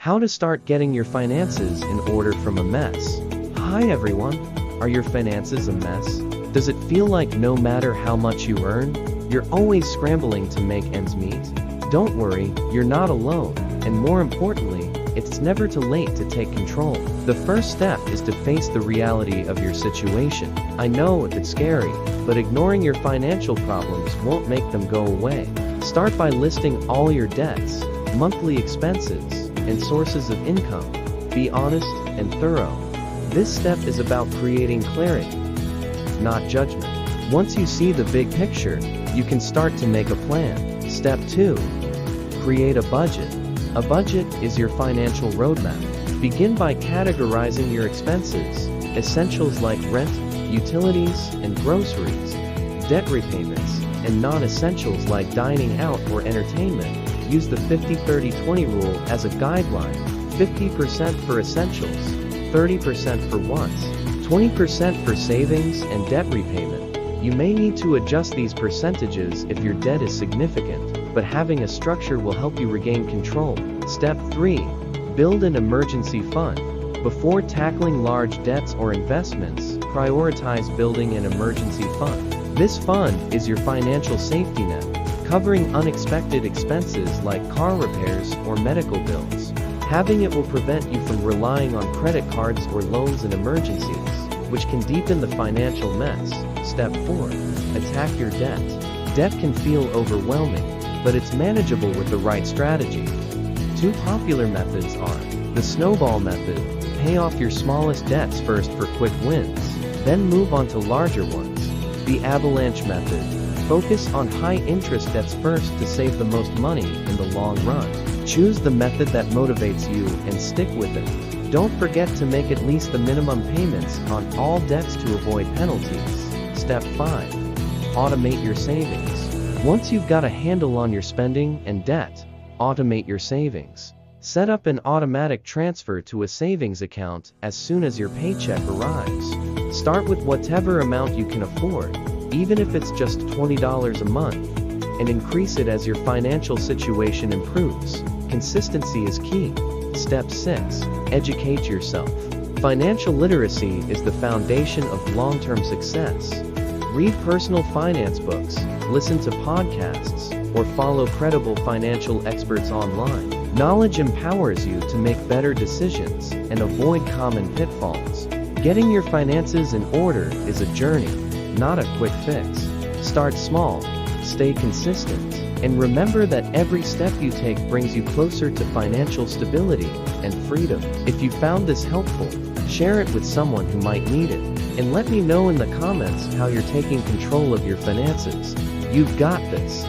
How to start getting your finances in order from a mess. Hi everyone. Are your finances a mess? Does it feel like no matter how much you earn, you're always scrambling to make ends meet? Don't worry, you're not alone, and more importantly, it's never too late to take control. The first step is to face the reality of your situation. I know it's scary, but ignoring your financial problems won't make them go away. Start by listing all your debts, monthly expenses, and sources of income. Be honest and thorough. This step is about creating clarity, not judgment. Once you see the big picture, you can start to make a plan. Step 2. Create a budget. A budget is your financial roadmap. Begin by categorizing your expenses, essentials like rent, utilities, and groceries, debt repayments, and non-essentials like dining out or entertainment. Use the 50-30-20 rule as a guideline. 50% for essentials, 30% for wants, 20% for savings and debt repayment. You may need to adjust these percentages if your debt is significant, but having a structure will help you regain control. Step 3. Build an emergency fund. Before tackling large debts or investments, prioritize building an emergency fund. This fund is your financial safety net, covering unexpected expenses like car repairs or medical bills. Having it will prevent you from relying on credit cards or loans in emergencies, which can deepen the financial mess. Step 4. Attack your debt. Debt can feel overwhelming, but it's manageable with the right strategy. Two popular methods are the snowball method. Pay off your smallest debts first for quick wins, then move on to larger ones. The avalanche method. Focus on high-interest debts first to save the most money in the long run. Choose the method that motivates you and stick with it. Don't forget to make at least the minimum payments on all debts to avoid penalties. Step 5. Automate your savings. Once you've got a handle on your spending and debt, automate your savings. Set up an automatic transfer to a savings account as soon as your paycheck arrives. Start with whatever amount you can afford, even if it's just $20 a month, and increase it as your financial situation improves. Consistency is key. Step 6. Educate yourself. Financial literacy is the foundation of long-term success. Read personal finance books, listen to podcasts, or follow credible financial experts online. Knowledge empowers you to make better decisions and avoid common pitfalls. Getting your finances in order is a journey, not a quick fix. Start small, stay consistent, and remember that every step you take brings you closer to financial stability and freedom. If you found this helpful, share it with someone who might need it, and let me know in the comments how you're taking control of your finances. You've got this.